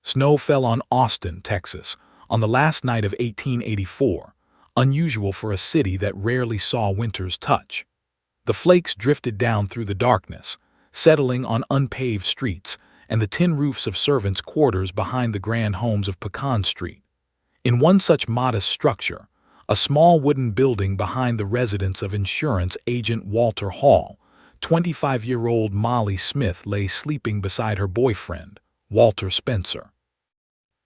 Snow fell on Austin, Texas, on the last night of 1884, unusual for a city that rarely saw winter's touch. The flakes drifted down through the darkness, settling on unpaved streets and the tin roofs of servants' quarters behind the grand homes of Pecan Street. In one such modest structure, a small wooden building behind the residence of insurance agent Walter Hall, 25-year-old Molly Smith lay sleeping beside her boyfriend, Walter Spencer.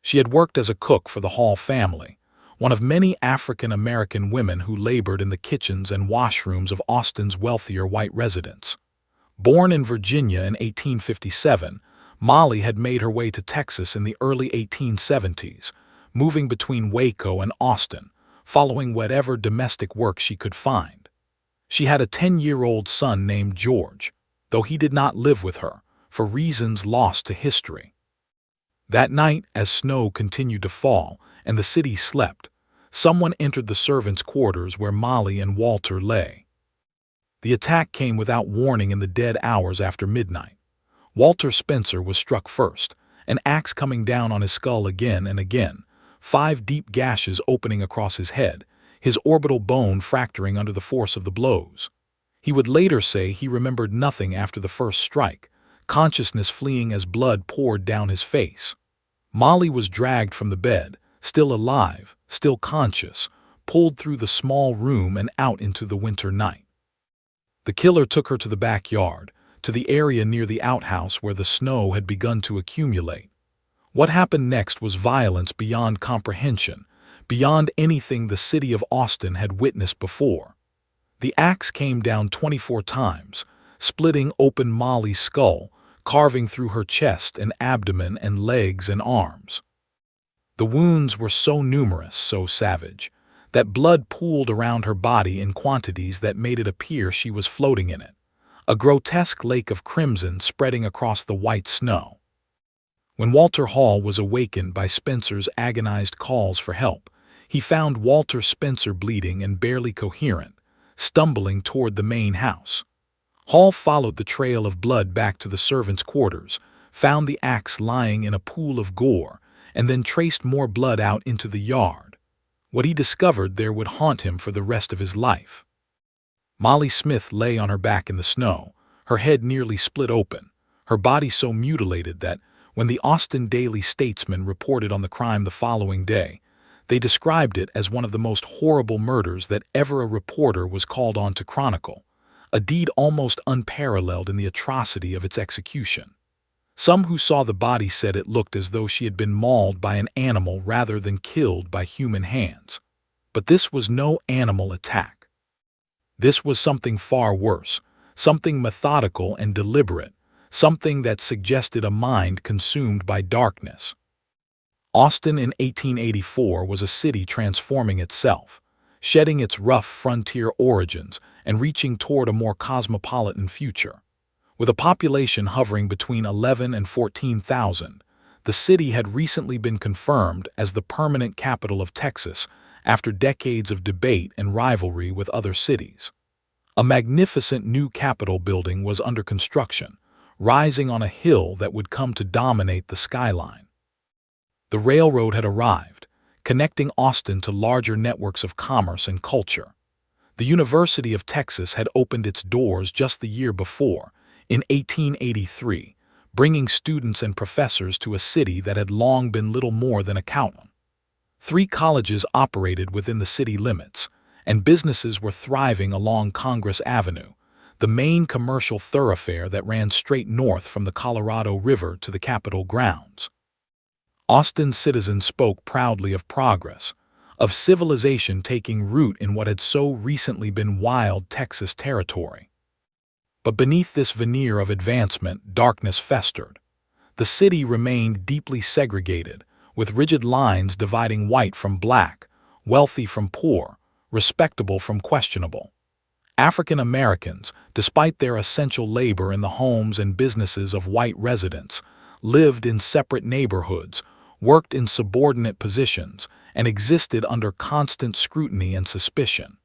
She had worked as a cook for the Hall family, one of many African-American women who labored in the kitchens and washrooms of Austin's wealthier white residents. Born in Virginia in 1857, Molly had made her way to Texas in the early 1870s, moving between Waco and Austin, following whatever domestic work she could find. She had a 10-year-old son named George, though he did not live with her, for reasons lost to history. That night, as snow continued to fall and the city slept, someone entered the servants' quarters where Molly and Walter lay. The attack came without warning in the dead hours after midnight. Walter Spencer was struck first, an axe coming down on his skull again and again, 5 deep gashes opening across his head, his orbital bone fracturing under the force of the blows. He would later say he remembered nothing after the first strike, consciousness fleeing as blood poured down his face. Molly was dragged from the bed, still alive, still conscious, pulled through the small room and out into the winter night. The killer took her to the backyard, to the area near the outhouse where the snow had begun to accumulate. What happened next was violence beyond comprehension, beyond anything the city of Austin had witnessed before. The axe came down 24 times, splitting open Molly's skull, carving through her chest and abdomen and legs and arms. The wounds were so numerous, so savage, that blood pooled around her body in quantities that made it appear she was floating in it, a grotesque lake of crimson spreading across the white snow. When Walter Hall was awakened by Spencer's agonized calls for help, he found Walter Spencer bleeding and barely coherent, stumbling toward the main house. Hall followed the trail of blood back to the servants' quarters, found the axe lying in a pool of gore, and then traced more blood out into the yard. What he discovered there would haunt him for the rest of his life. Molly Smith lay on her back in the snow, her head nearly split open, her body so mutilated that, when the Austin Daily Statesman reported on the crime the following day, they described it as one of the most horrible murders that ever a reporter was called on to chronicle, a deed almost unparalleled in the atrocity of its execution. Some who saw the body said it looked as though she had been mauled by an animal rather than killed by human hands. But this was no animal attack. This was something far worse, something methodical and deliberate, something that suggested a mind consumed by darkness. Austin in 1884 was a city transforming itself, shedding its rough frontier origins and reaching toward a more cosmopolitan future. With a population hovering between 11 and 14,000, the city had recently been confirmed as the permanent capital of Texas after decades of debate and rivalry with other cities. A magnificent new Capitol building was under construction, rising on a hill that would come to dominate the skyline. The railroad had arrived, connecting Austin to larger networks of commerce and culture. The University of Texas had opened its doors just the year before, in 1883, bringing students and professors to a city that had long been little more than a county. 3 colleges operated within the city limits, and businesses were thriving along Congress Avenue, the main commercial thoroughfare that ran straight north from the Colorado River to the Capitol grounds. Austin's citizens spoke proudly of progress, of civilization taking root in what had so recently been wild Texas territory. But beneath this veneer of advancement, darkness festered. The city remained deeply segregated, with rigid lines dividing white from black, wealthy from poor, respectable from questionable. African Americans, despite their essential labor in the homes and businesses of white residents, lived in separate neighborhoods, worked in subordinate positions, and existed under constant scrutiny and suspicion.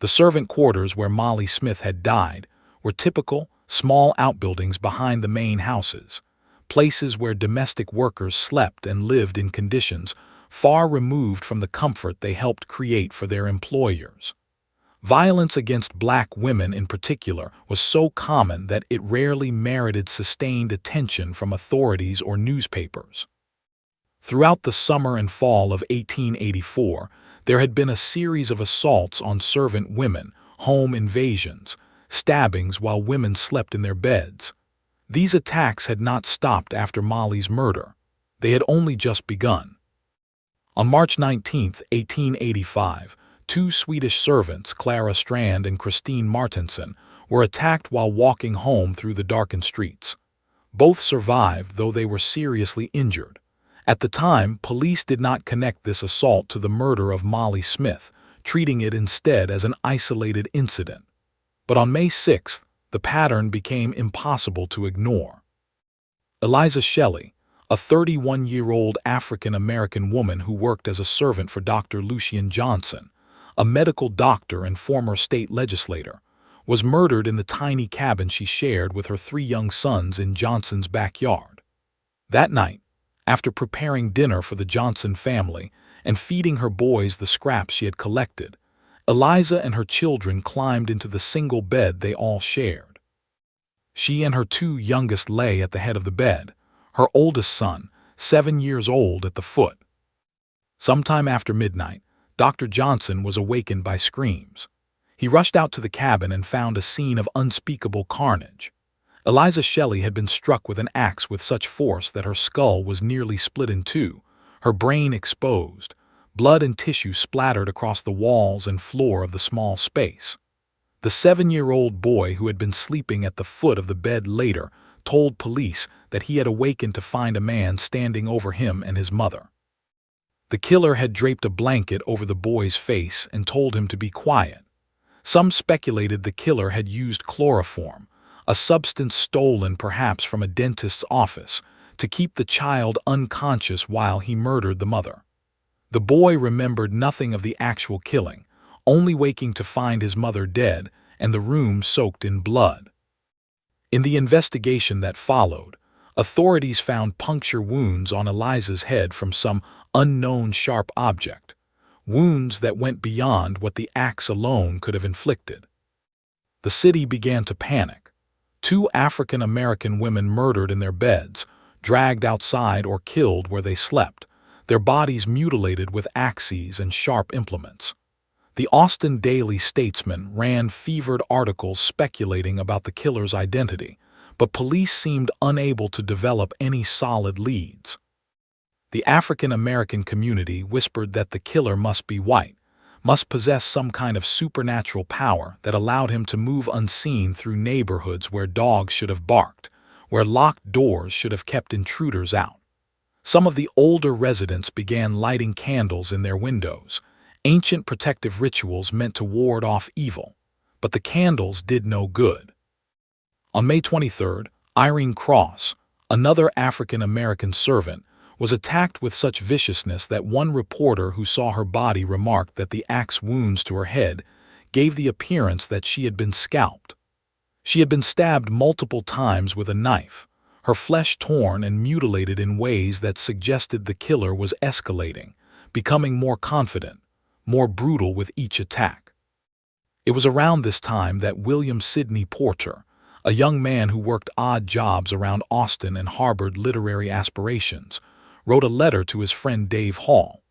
The servant quarters where Molly Smith had died were typical, small outbuildings behind the main houses, places where domestic workers slept and lived in conditions far removed from the comfort they helped create for their employers. Violence against black women in particular was so common that it rarely merited sustained attention from authorities or newspapers. Throughout the summer and fall of 1884, there had been a series of assaults on servant women, home invasions, stabbings while women slept in their beds. These attacks had not stopped after Molly's murder. They had only just begun. On March 19, 1885, two Swedish servants, Clara Strand and Christine Martensen, were attacked while walking home through the darkened streets. Both survived, though they were seriously injured. At the time, police did not connect this assault to the murder of Molly Smith, treating it instead as an isolated incident. But on May 6th, the pattern became impossible to ignore. Eliza Shelley, a 31-year-old African-American woman who worked as a servant for Dr. Lucian Johnson, a medical doctor and former state legislator, was murdered in the tiny cabin she shared with her 3 young sons in Johnson's backyard. That night, after preparing dinner for the Johnson family and feeding her boys the scraps she had collected, Eliza and her children climbed into the single bed they all shared. She and her 2 youngest lay at the head of the bed, her oldest son, 7 years old, at the foot. Sometime after midnight, Dr. Johnson was awakened by screams. He rushed out to the cabin and found a scene of unspeakable carnage. Eliza Shelley had been struck with an axe with such force that her skull was nearly split in two, her brain exposed. Blood and tissue splattered across the walls and floor of the small space. The 7-year-old boy who had been sleeping at the foot of the bed later told police that he had awakened to find a man standing over him and his mother. The killer had draped a blanket over the boy's face and told him to be quiet. Some speculated the killer had used chloroform, a substance stolen perhaps from a dentist's office, to keep the child unconscious while he murdered the mother. The boy remembered nothing of the actual killing, only waking to find his mother dead and the room soaked in blood. In the investigation that followed, authorities found puncture wounds on Eliza's head from some unknown sharp object, wounds that went beyond what the axe alone could have inflicted. The city began to panic. 2 African-American women murdered in their beds, dragged outside or killed where they slept, their bodies mutilated with axes and sharp implements. The Austin Daily Statesman ran fevered articles speculating about the killer's identity, but police seemed unable to develop any solid leads. The African-American community whispered that the killer must be white, must possess some kind of supernatural power that allowed him to move unseen through neighborhoods where dogs should have barked, where locked doors should have kept intruders out. Some of the older residents began lighting candles in their windows, ancient protective rituals meant to ward off evil, but the candles did no good. On May 23rd, Irene Cross, another African-American servant, was attacked with such viciousness that one reporter who saw her body remarked that the axe wounds to her head gave the appearance that she had been scalped. She had been stabbed multiple times with a knife, her flesh torn and mutilated in ways that suggested the killer was escalating, becoming more confident, more brutal with each attack. It was around this time that William Sidney Porter, a young man who worked odd jobs around Austin and harbored literary aspirations, wrote a letter to his friend Dave Hall.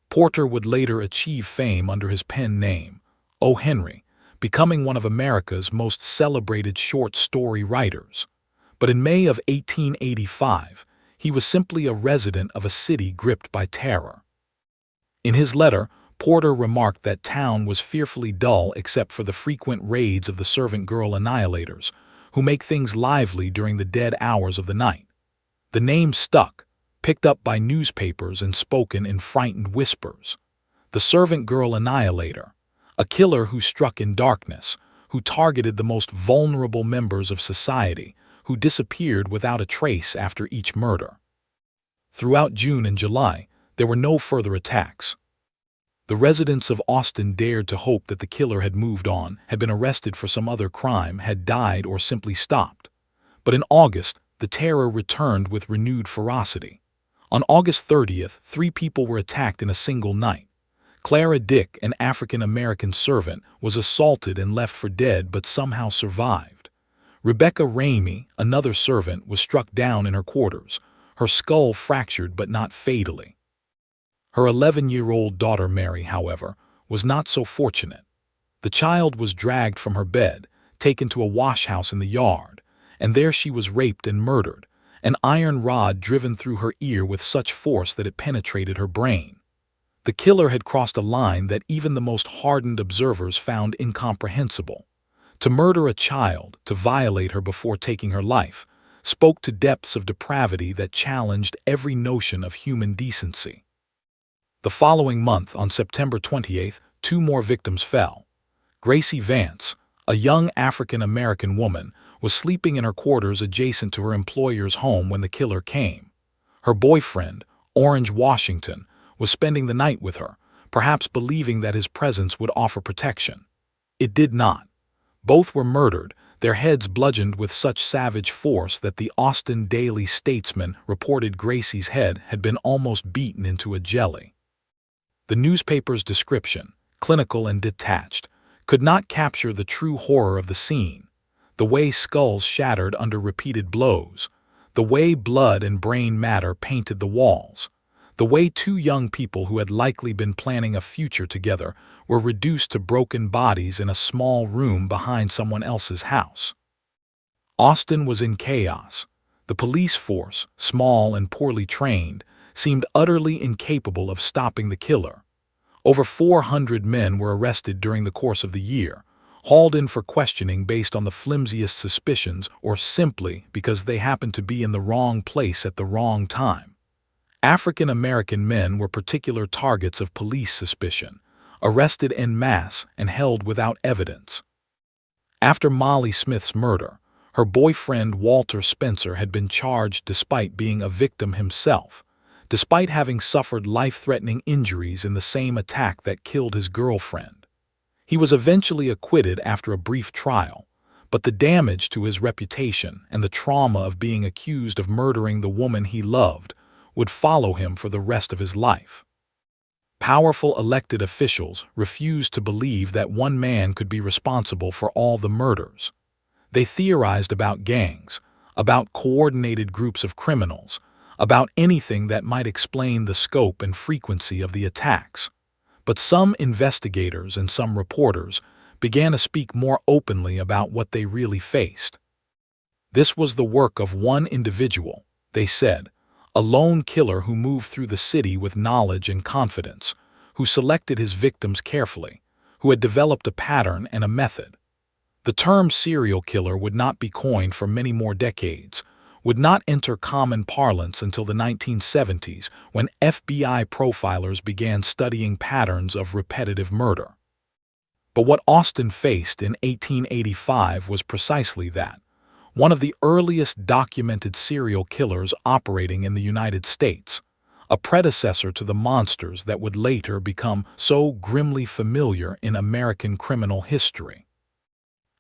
Porter would later achieve fame under his pen name, O. Henry, becoming one of America's most celebrated short story writers. But in May of 1885, he was simply a resident of a city gripped by terror. In his letter, Porter remarked that town was fearfully dull except for the frequent raids of the Servant Girl Annihilators, who make things lively during the dead hours of the night. The name stuck, picked up by newspapers and spoken in frightened whispers. The Servant Girl Annihilator, a killer who struck in darkness, who targeted the most vulnerable members of society, who disappeared without a trace after each murder. Throughout June and July, there were no further attacks. The residents of Austin dared to hope that the killer had moved on, had been arrested for some other crime, had died, or simply stopped. But in August, the terror returned with renewed ferocity. On August 30th, 3 people were attacked in a single night. Clara Dick, an African-American servant, was assaulted and left for dead but somehow survived. Rebecca Ramey, another servant, was struck down in her quarters, her skull fractured but not fatally. Her 11-year-old daughter Mary, however, was not so fortunate. The child was dragged from her bed, taken to a wash house in the yard, and there she was raped and murdered, an iron rod driven through her ear with such force that it penetrated her brain. The killer had crossed a line that even the most hardened observers found incomprehensible. To murder a child, to violate her before taking her life, spoke to depths of depravity that challenged every notion of human decency. The following month, on September 28th, 2 more victims fell. Gracie Vance, a young African-American woman, was sleeping in her quarters adjacent to her employer's home when the killer came. Her boyfriend, Orange Washington, was spending the night with her, perhaps believing that his presence would offer protection. It did not. Both were murdered, their heads bludgeoned with such savage force that the Austin Daily Statesman reported Gracie's head had been almost beaten into a jelly. The newspaper's description, clinical and detached, could not capture the true horror of the scene. The way skulls shattered under repeated blows, the way blood and brain matter painted the walls, the way 2 young people who had likely been planning a future together were reduced to broken bodies in a small room behind someone else's house. Austin was in chaos. The police force, small and poorly trained, seemed utterly incapable of stopping the killer. Over 400 men were arrested during the course of the year, hauled in for questioning based on the flimsiest suspicions or simply because they happened to be in the wrong place at the wrong time. African-American men were particular targets of police suspicion, arrested en masse and held without evidence. After Molly Smith's murder, her boyfriend Walter Spencer had been charged despite being a victim himself, despite having suffered life-threatening injuries in the same attack that killed his girlfriend. He was eventually acquitted after a brief trial, but the damage to his reputation and the trauma of being accused of murdering the woman he loved would follow him for the rest of his life. Powerful elected officials refused to believe that one man could be responsible for all the murders. They theorized about gangs, about coordinated groups of criminals, about anything that might explain the scope and frequency of the attacks. But some investigators and some reporters began to speak more openly about what they really faced. This was the work of one individual, they said, a lone killer who moved through the city with knowledge and confidence, who selected his victims carefully, who had developed a pattern and a method. The term serial killer would not be coined for many more decades, would not enter common parlance until the 1970s when FBI profilers began studying patterns of repetitive murder. But what Austin faced in 1885 was precisely that. One of the earliest documented serial killers operating in the United States, a predecessor to the monsters that would later become so grimly familiar in American criminal history.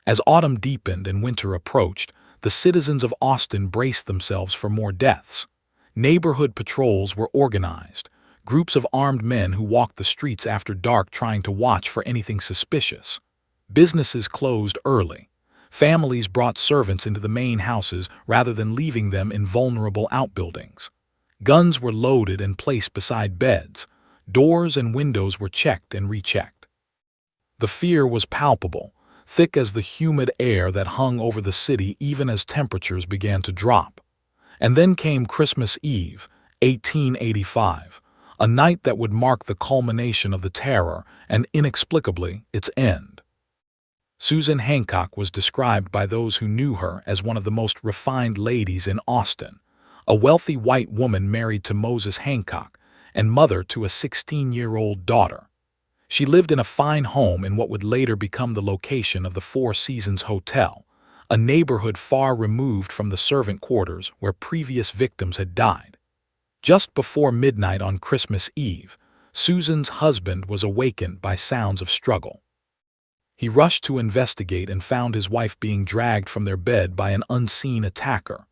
As autumn deepened and winter approached, the citizens of Austin braced themselves for more deaths. Neighborhood patrols were organized, groups of armed men who walked the streets after dark trying to watch for anything suspicious. Businesses closed early. Families brought servants into the main houses rather than leaving them in vulnerable outbuildings. Guns were loaded and placed beside beds. Doors and windows were checked and rechecked. The fear was palpable, thick as the humid air that hung over the city even as temperatures began to drop. And then came Christmas Eve, 1885, a night that would mark the culmination of the terror and, inexplicably, its end. Susan Hancock was described by those who knew her as one of the most refined ladies in Austin, a wealthy white woman married to Moses Hancock and mother to a 16-year-old daughter. She lived in a fine home in what would later become the location of the Four Seasons Hotel, a neighborhood far removed from the servant quarters where previous victims had died. Just before midnight on Christmas Eve, Susan's husband was awakened by sounds of struggle. He rushed to investigate and found his wife being dragged from their bed by an unseen attacker,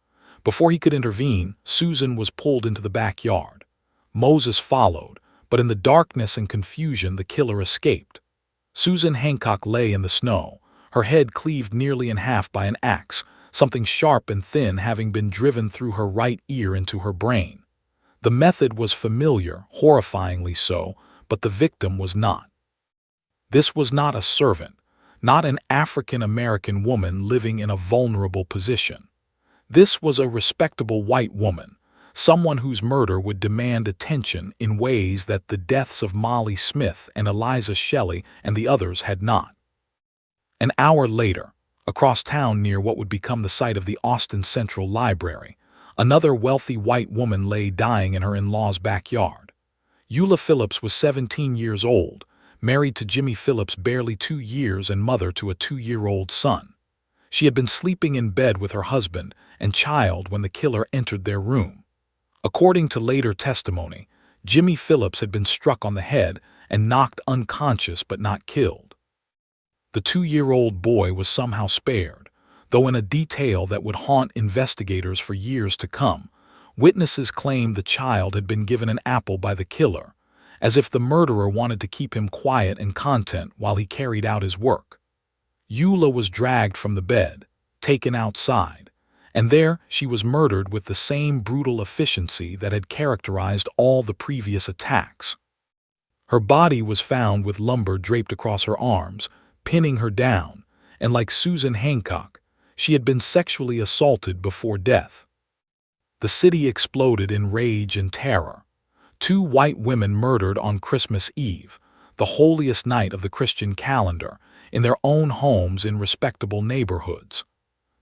Before he could intervene, Susan was pulled into the backyard. Moses followed, but in the darkness and confusion the killer escaped. Susan Hancock lay in the snow, her head cleaved nearly in half by an axe, something sharp and thin having been driven through her right ear into her brain. The method was familiar, horrifyingly so, but the victim was not. This was not a servant, not an African-American woman living in a vulnerable position. This was a respectable white woman, someone whose murder would demand attention in ways that the deaths of Molly Smith and Eliza Shelley and the others had not. An hour later, across town near what would become the site of the Austin Central Library, another wealthy white woman lay dying in her in-law's backyard. Eula Phillips was 17 years old, married to Jimmy Phillips barely 2 years and mother to a 2-year-old son. She had been sleeping in bed with her husband and child when the killer entered their room. According to later testimony, Jimmy Phillips had been struck on the head and knocked unconscious but not killed. The 2-year-old boy was somehow spared, though in a detail that would haunt investigators for years to come. Witnesses claimed the child had been given an apple by the killer, as if the murderer wanted to keep him quiet and content while he carried out his work. Eula was dragged from the bed, taken outside, and there she was murdered with the same brutal efficiency that had characterized all the previous attacks. Her body was found with lumber draped across her arms, pinning her down, and like Susan Hancock, she had been sexually assaulted before death. The city exploded in rage and terror. 2 white women murdered on Christmas Eve, the holiest night of the Christian calendar, in their own homes in respectable neighborhoods.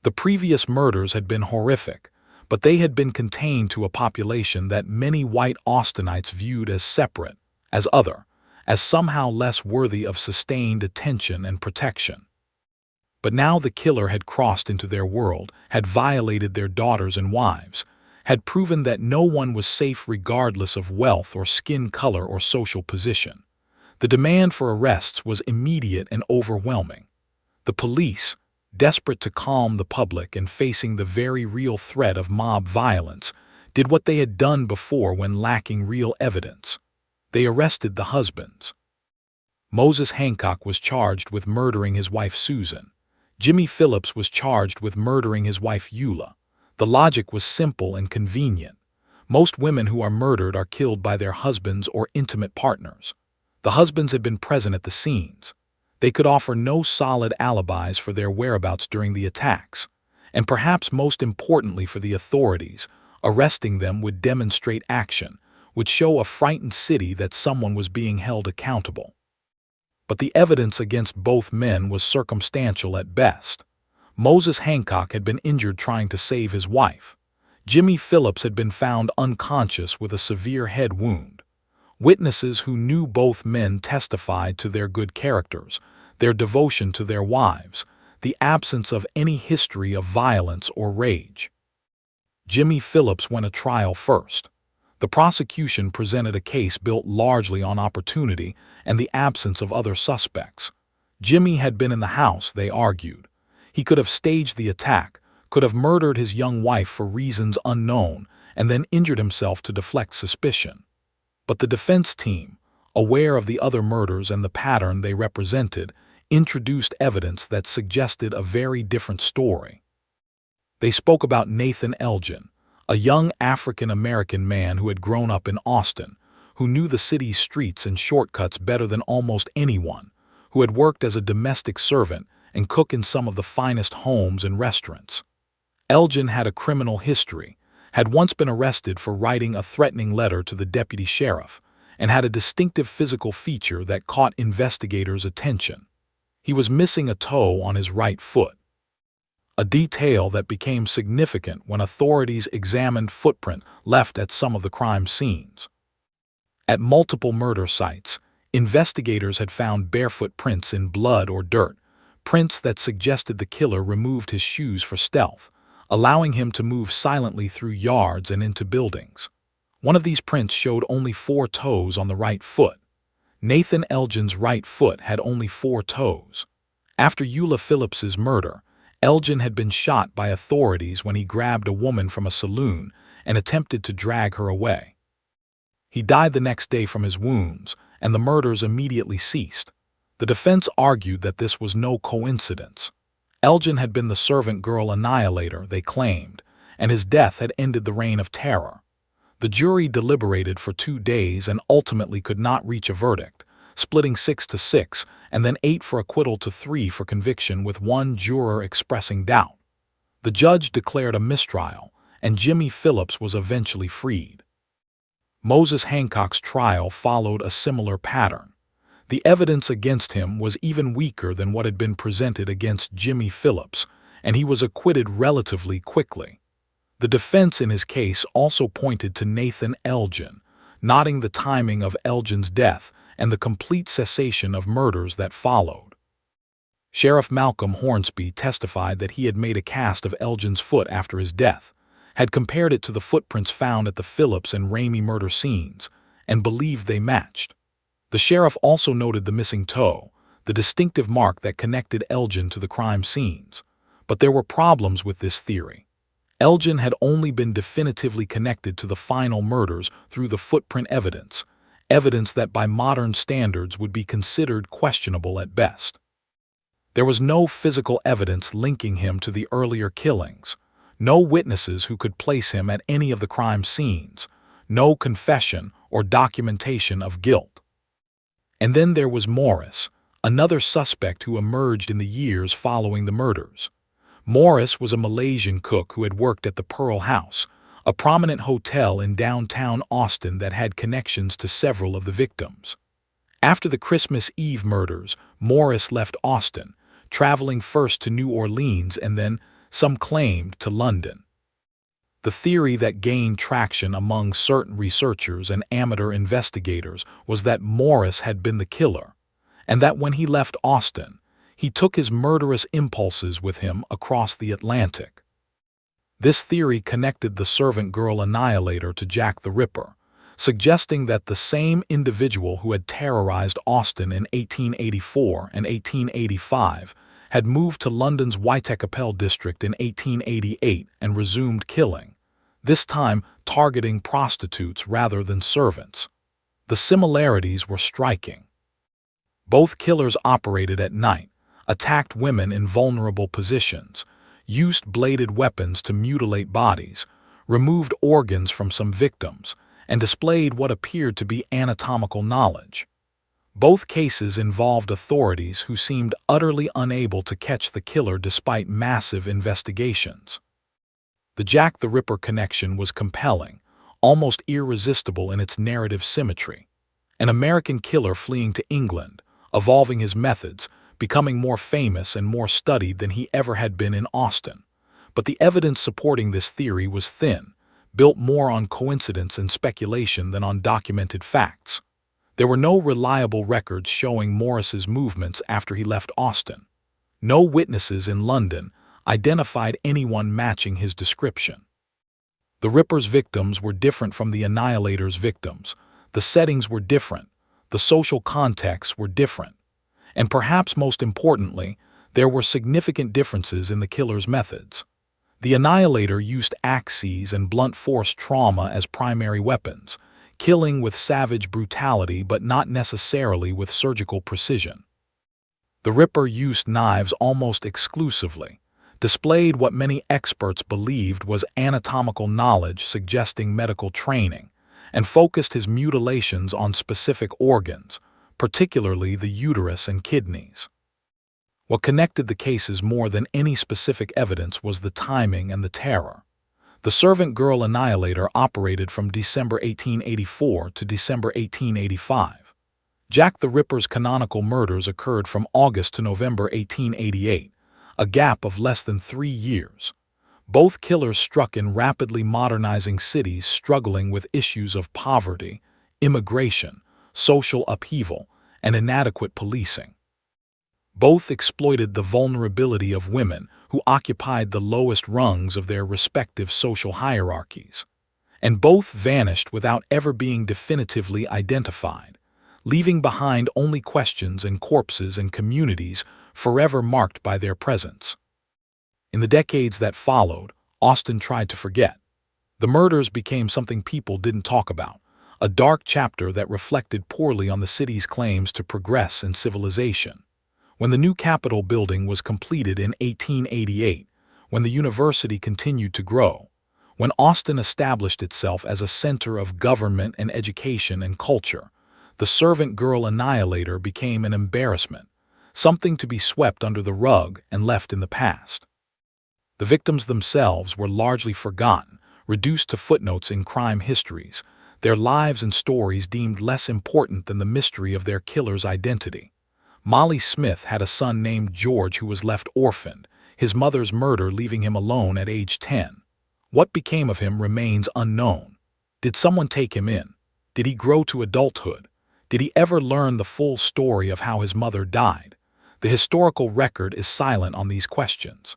The previous murders had been horrific, but they had been contained to a population that many white Austinites viewed as separate, as other, as somehow less worthy of sustained attention and protection. But now the killer had crossed into their world, had violated their daughters and wives, had proven that no one was safe regardless of wealth or skin color or social position. The demand for arrests was immediate and overwhelming. The police, desperate to calm the public and facing the very real threat of mob violence, did what they had done before when lacking real evidence. They arrested the husbands. Moses Hancock was charged with murdering his wife Susan. Jimmy Phillips was charged with murdering his wife Eula. The logic was simple and convenient. Most women who are murdered are killed by their husbands or intimate partners. The husbands had been present at the scenes. They could offer no solid alibis for their whereabouts during the attacks, and perhaps most importantly for the authorities, arresting them would demonstrate action, would show a frightened city that someone was being held accountable. But the evidence against both men was circumstantial at best. Moses Hancock had been injured trying to save his wife. Jimmy Phillips had been found unconscious with a severe head wound. Witnesses who knew both men testified to their good characters, their devotion to their wives, the absence of any history of violence or rage. Jimmy Phillips went to trial first. The prosecution presented a case built largely on opportunity and the absence of other suspects. Jimmy had been in the house, they argued. He could have staged the attack, could have murdered his young wife for reasons unknown, and then injured himself to deflect suspicion. But the defense team, aware of the other murders and the pattern they represented, introduced evidence that suggested a very different story. They spoke about Nathan Elgin, a young African-American man who had grown up in Austin, who knew the city's streets and shortcuts better than almost anyone, who had worked as a domestic servant and cook in some of the finest homes and restaurants. Elgin had a criminal history, had once been arrested for writing a threatening letter to the deputy sheriff, and had a distinctive physical feature that caught investigators' attention. He was missing a toe on his right foot, a detail that became significant when authorities examined footprint left at some of the crime scenes. At multiple murder sites, investigators had found barefoot prints in blood or dirt, prints that suggested the killer removed his shoes for stealth, allowing him to move silently through yards and into buildings. One of these prints showed only 4 toes on the right foot. Nathan Elgin's right foot had only 4 toes. After Eula Phillips's murder, Elgin had been shot by authorities when he grabbed a woman from a saloon and attempted to drag her away. He died the next day from his wounds, and the murders immediately ceased. The defense argued that this was no coincidence. Elgin had been the Servant Girl Annihilator, they claimed, and his death had ended the reign of terror. The jury deliberated for 2 days and ultimately could not reach a verdict, splitting 6-6 and then 8 for acquittal to 3 for conviction, with one juror expressing doubt. The judge declared a mistrial, and Jimmy Phillips was eventually freed. Moses Hancock's trial followed a similar pattern. The evidence against him was even weaker than what had been presented against Jimmy Phillips, and he was acquitted relatively quickly. The defense in his case also pointed to Nathan Elgin, noting the timing of Elgin's death and the complete cessation of murders that followed. Sheriff Malcolm Hornsby testified that he had made a cast of Elgin's foot after his death, had compared it to the footprints found at the Phillips and Ramey murder scenes, and believed they matched. The sheriff also noted the missing toe, the distinctive mark that connected Elgin to the crime scenes. But there were problems with this theory. Elgin had only been definitively connected to the final murders through the footprint evidence that by modern standards would be considered questionable at best. There was no physical evidence linking him to the earlier killings, no witnesses who could place him at any of the crime scenes, no confession or documentation of guilt. And then there was Morris, another suspect who emerged in the years following the murders. Morris was a Malaysian cook who had worked at the Pearl House, a prominent hotel in downtown Austin that had connections to several of the victims. After the Christmas Eve murders, Morris left Austin, traveling first to New Orleans and then, some claimed, to London. The theory that gained traction among certain researchers and amateur investigators was that Morris had been the killer, and that when he left Austin, he took his murderous impulses with him across the Atlantic. This theory connected the Servant Girl Annihilator to Jack the Ripper, suggesting that the same individual who had terrorized Austin in 1884 and 1885 had moved to London's Whitechapel district in 1888 and resumed killing, this time targeting prostitutes rather than servants. The similarities were striking. Both killers operated at night, attacked women in vulnerable positions, used bladed weapons to mutilate bodies, removed organs from some victims, and displayed what appeared to be anatomical knowledge. Both cases involved authorities who seemed utterly unable to catch the killer despite massive investigations. The Jack the Ripper connection was compelling, almost irresistible in its narrative symmetry. An American killer fleeing to England, evolving his methods, becoming more famous and more studied than he ever had been in Austin. But the evidence supporting this theory was thin, built more on coincidence and speculation than on documented facts. There were no reliable records showing Morris's movements after he left Austin. No witnesses in London identified anyone matching his description. The Ripper's victims were different from the Annihilator's victims. The settings were different. The social contexts were different. And perhaps most importantly, there were significant differences in the killer's methods. The Annihilator used axes and blunt force trauma as primary weapons, killing with savage brutality but not necessarily with surgical precision. The Ripper used knives almost exclusively, displayed what many experts believed was anatomical knowledge suggesting medical training, and focused his mutilations on specific organs, particularly the uterus and kidneys. What connected the cases more than any specific evidence was the timing and the terror. The Servant Girl Annihilator operated from December 1884 to December 1885. Jack the Ripper's canonical murders occurred from August to November 1888, a gap of less than 3 years. Both killers struck in rapidly modernizing cities struggling with issues of poverty, immigration, social upheaval, and inadequate policing. Both exploited the vulnerability of women who occupied the lowest rungs of their respective social hierarchies. And both vanished without ever being definitively identified, leaving behind only questions and corpses and communities forever marked by their presence. In the decades that followed, Austin tried to forget. The murders became something people didn't talk about, a dark chapter that reflected poorly on the city's claims to progress and civilization. When the new Capitol building was completed in 1888, when the university continued to grow, when Austin established itself as a center of government and education and culture, the Servant Girl Annihilator became an embarrassment, something to be swept under the rug and left in the past. The victims themselves were largely forgotten, reduced to footnotes in crime histories, their lives and stories deemed less important than the mystery of their killer's identity. Molly Smith had a son named George who was left orphaned, his mother's murder leaving him alone at age 10. What became of him remains unknown. Did someone take him in? Did he grow to adulthood? Did he ever learn the full story of how his mother died? The historical record is silent on these questions.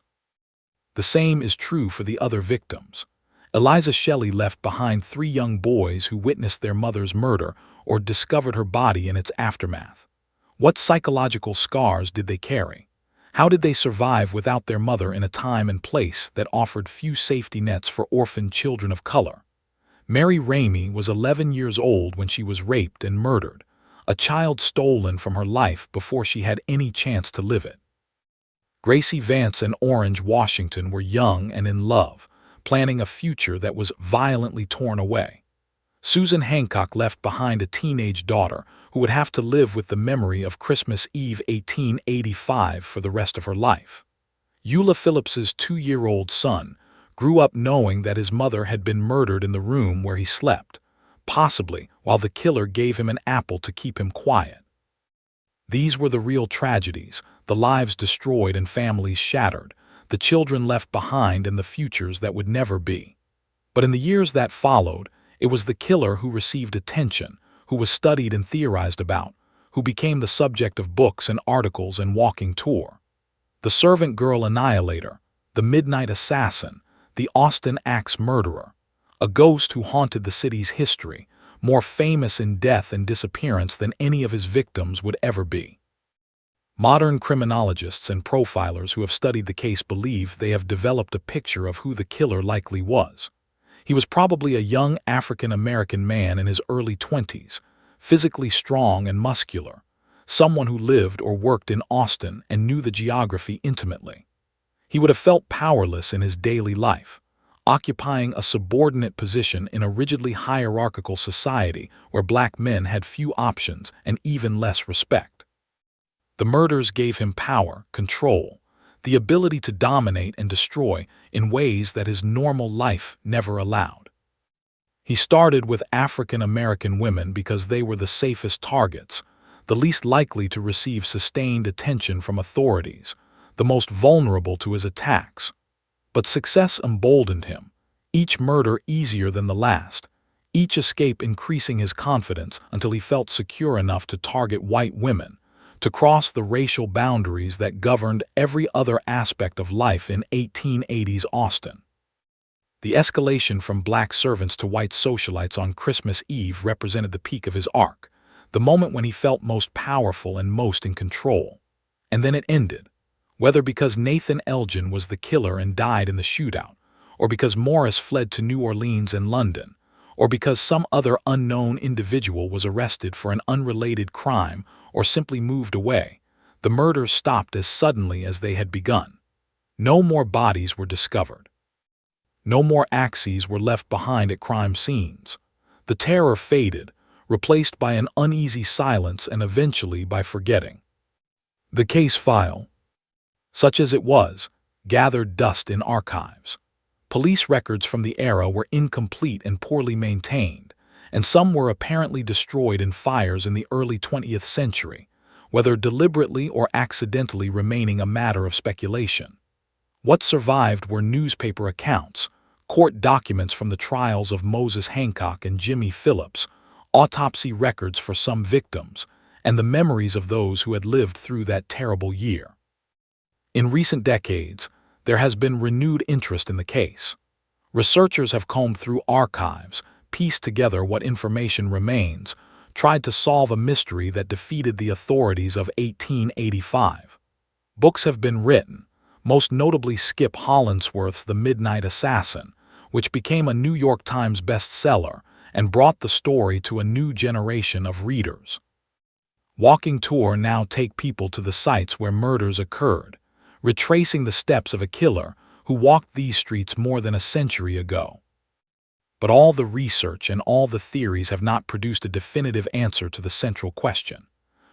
The same is true for the other victims. Eliza Shelley left behind 3 young boys who witnessed their mother's murder or discovered her body in its aftermath. What psychological scars did they carry? How did they survive without their mother in a time and place that offered few safety nets for orphaned children of color? Mary Ramey was 11 years old when she was raped and murdered, a child stolen from her life before she had any chance to live it. Gracie Vance and Orange Washington were young and in love, planning a future that was violently torn away. Susan Hancock left behind a teenage daughter who would have to live with the memory of Christmas Eve 1885 for the rest of her life. Eula Phillips's 2-year-old son grew up knowing that his mother had been murdered in the room where he slept, possibly while the killer gave him an apple to keep him quiet. These were the real tragedies, the lives destroyed and families shattered, the children left behind and the futures that would never be. But in the years that followed, it was the killer who received attention, who was studied and theorized about, who became the subject of books and articles and walking tour. The Servant Girl Annihilator, the Midnight Assassin, the Austin Axe Murderer, a ghost who haunted the city's history, more famous in death and disappearance than any of his victims would ever be. Modern criminologists and profilers who have studied the case believe they have developed a picture of who the killer likely was. He was probably a young African-American man in his early 20s, physically strong and muscular, someone who lived or worked in Austin and knew the geography intimately. He would have felt powerless in his daily life, occupying a subordinate position in a rigidly hierarchical society where black men had few options and even less respect. The murders gave him power, control, the ability to dominate and destroy in ways that his normal life never allowed. He started with African American women because they were the safest targets, the least likely to receive sustained attention from authorities, the most vulnerable to his attacks. But success emboldened him, each murder easier than the last, each escape increasing his confidence until he felt secure enough to target white women, to cross the racial boundaries that governed every other aspect of life in 1880s Austin. The escalation from black servants to white socialites on Christmas Eve represented the peak of his arc, the moment when he felt most powerful and most in control. And then it ended, whether because Nathan Elgin was the killer and died in the shootout, or because Morris fled to New Orleans and London, or because some other unknown individual was arrested for an unrelated crime or simply moved away, the murders stopped as suddenly as they had begun. No more bodies were discovered. No more axes were left behind at crime scenes. The terror faded, replaced by an uneasy silence and eventually by forgetting. The case file, such as it was, gathered dust in archives. Police records from the era were incomplete and poorly maintained, and some were apparently destroyed in fires in the early 20th century, whether deliberately or accidentally remaining a matter of speculation. What survived were newspaper accounts, court documents from the trials of Moses Hancock and Jimmy Phillips, autopsy records for some victims, and the memories of those who had lived through that terrible year. In recent decades, there has been renewed interest in the case. Researchers have combed through archives, pieced together what information remains, tried to solve a mystery that defeated the authorities of 1885. Books have been written, most notably Skip Hollandsworth's The Midnight Assassin, which became a New York Times bestseller and brought the story to a new generation of readers. Walking tour now take people to the sites where murders occurred, retracing the steps of a killer who walked these streets more than a century ago. But all the research and all the theories have not produced a definitive answer to the central question.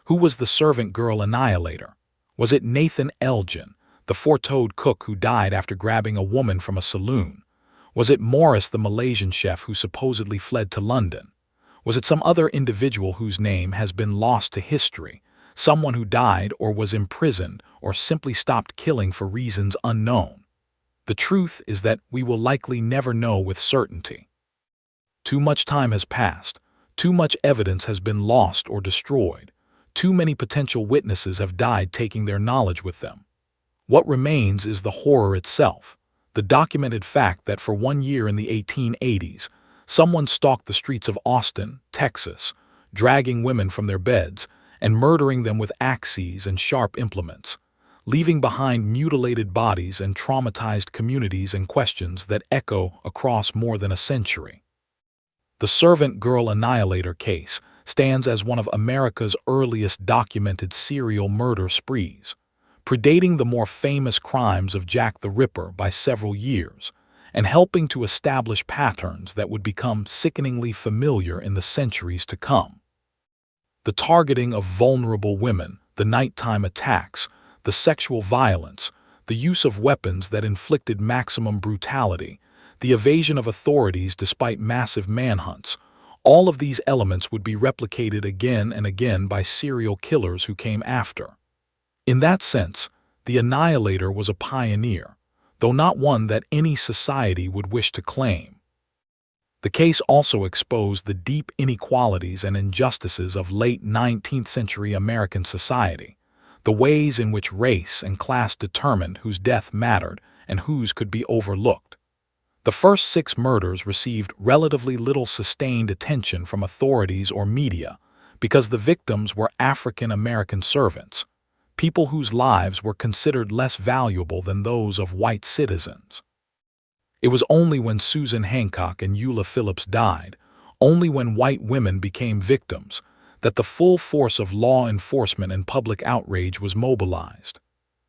Who was the Servant Girl Annihilator? Was it Nathan Elgin, the four-toed cook who died after grabbing a woman from a saloon? Was it Morris, the Malaysian chef who supposedly fled to London? Was it some other individual whose name has been lost to history, someone who died or was imprisoned or simply stopped killing for reasons unknown? The truth is that we will likely never know with certainty. Too much time has passed, too much evidence has been lost or destroyed, too many potential witnesses have died taking their knowledge with them. What remains is the horror itself, the documented fact that for 1 year in the 1880s, someone stalked the streets of Austin, Texas, dragging women from their beds and murdering them with axes and sharp implements, leaving behind mutilated bodies and traumatized communities and questions that echo across more than a century. The Servant Girl Annihilator case stands as one of America's earliest documented serial murder sprees, predating the more famous crimes of Jack the Ripper by several years, and helping to establish patterns that would become sickeningly familiar in the centuries to come. The targeting of vulnerable women, the nighttime attacks, the sexual violence, the use of weapons that inflicted maximum brutality, the evasion of authorities despite massive manhunts, all of these elements would be replicated again and again by serial killers who came after. In that sense, the Annihilator was a pioneer, though not one that any society would wish to claim. The case also exposed the deep inequalities and injustices of late 19th century American society, the ways in which race and class determined whose death mattered and whose could be overlooked. The first 6 murders received relatively little sustained attention from authorities or media because the victims were African American servants, people whose lives were considered less valuable than those of white citizens. It was only when Susan Hancock and Eula Phillips died, only when white women became victims, that the full force of law enforcement and public outrage was mobilized.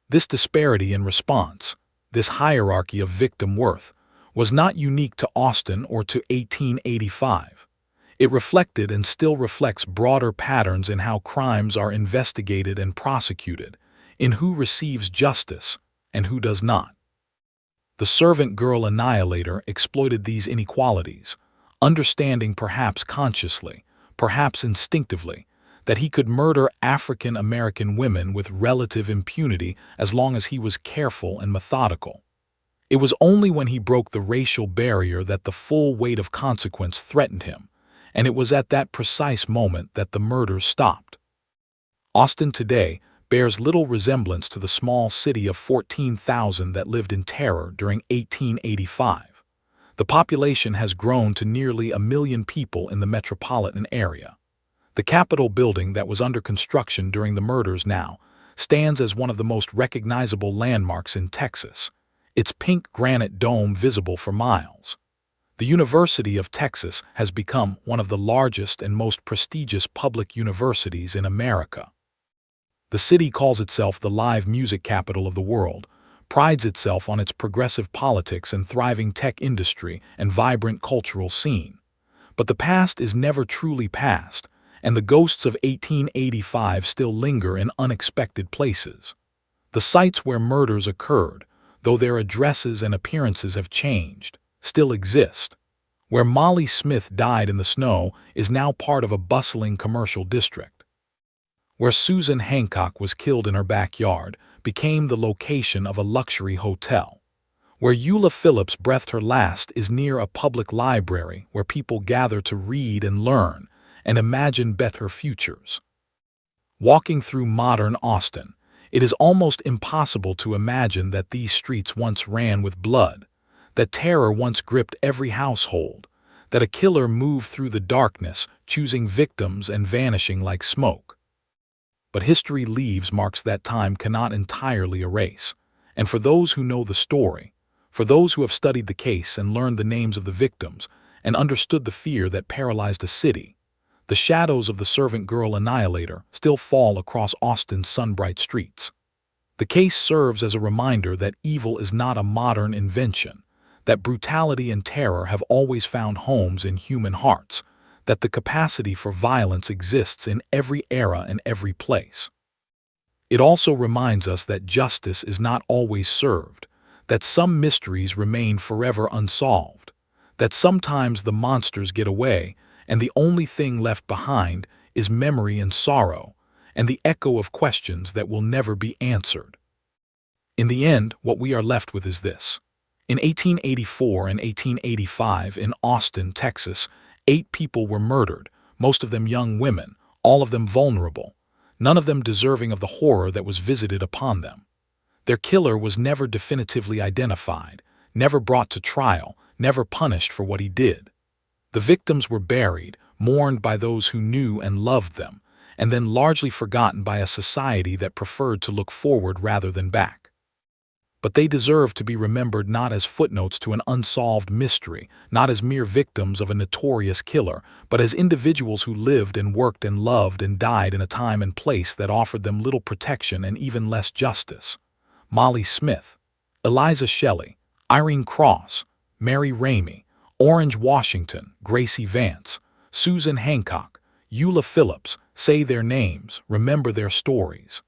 This disparity in response, this hierarchy of victim worth, was not unique to Austin or to 1885. It reflected and still reflects broader patterns in how crimes are investigated and prosecuted, in who receives justice and who does not. The Servant Girl Annihilator exploited these inequalities, understanding perhaps consciously, perhaps instinctively, that he could murder African American women with relative impunity as long as he was careful and methodical. It was only when he broke the racial barrier that the full weight of consequence threatened him, and it was at that precise moment that the murders stopped. Austin today bears little resemblance to the small city of 14,000 that lived in terror during 1885. The population has grown to nearly 1 million people in the metropolitan area. The Capitol building that was under construction during the murders now stands as one of the most recognizable landmarks in Texas, its pink granite dome visible for miles. The University of Texas has become one of the largest and most prestigious public universities in America. The city calls itself the live music capital of the world, prides itself on its progressive politics and thriving tech industry and vibrant cultural scene. But the past is never truly past, and the ghosts of 1885 still linger in unexpected places. The sites where murders occurred, though their addresses and appearances have changed, still exist. Where Molly Smith died in the snow is now part of a bustling commercial district. Where Susan Hancock was killed in her backyard became the location of a luxury hotel. Where Eula Phillips breathed her last is near a public library where people gather to read and learn and imagine better futures. Walking through modern Austin, it is almost impossible to imagine that these streets once ran with blood, that terror once gripped every household, that a killer moved through the darkness, choosing victims and vanishing like smoke. But history leaves marks that time cannot entirely erase, And for those who know the story, for those who have studied the case and learned the names of the victims and understood the fear that paralyzed a city, the shadows of the Servant Girl Annihilator still fall across Austin's sunbright streets. The case serves as a reminder that evil is not a modern invention, that brutality and terror have always found homes in human hearts, that the capacity for violence exists in every era and every place. It also reminds us that justice is not always served, that some mysteries remain forever unsolved, that sometimes the monsters get away and the only thing left behind is memory and sorrow, and the echo of questions that will never be answered. In the end, what we are left with is this. In 1884 and 1885 in Austin, Texas, 8 people were murdered, most of them young women, all of them vulnerable, none of them deserving of the horror that was visited upon them. Their killer was never definitively identified, never brought to trial, never punished for what he did. The victims were buried, mourned by those who knew and loved them, and then largely forgotten by a society that preferred to look forward rather than back. But they deserve to be remembered not as footnotes to an unsolved mystery, not as mere victims of a notorious killer, but as individuals who lived and worked and loved and died in a time and place that offered them little protection and even less justice. Molly Smith, Eliza Shelley, Irene Cross, Mary Ramey, Orange Washington, Gracie Vance, Susan Hancock, Eula Phillips, say their names, remember their stories.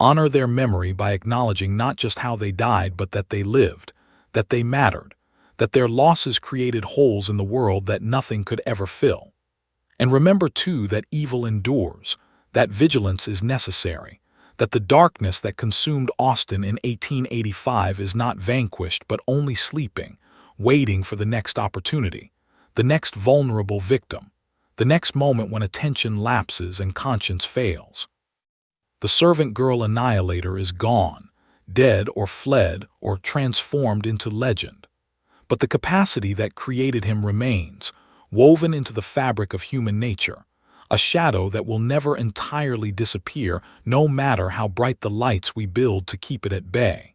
Honor their memory by acknowledging not just how they died but that they lived, that they mattered, that their losses created holes in the world that nothing could ever fill. And remember too that evil endures, that vigilance is necessary, that the darkness that consumed Austin in 1885 is not vanquished but only sleeping, waiting for the next opportunity, the next vulnerable victim, the next moment when attention lapses and conscience fails. The Servant Girl Annihilator is gone, dead or fled or transformed into legend. But the capacity that created him remains, woven into the fabric of human nature, a shadow that will never entirely disappear no matter how bright the lights we build to keep it at bay.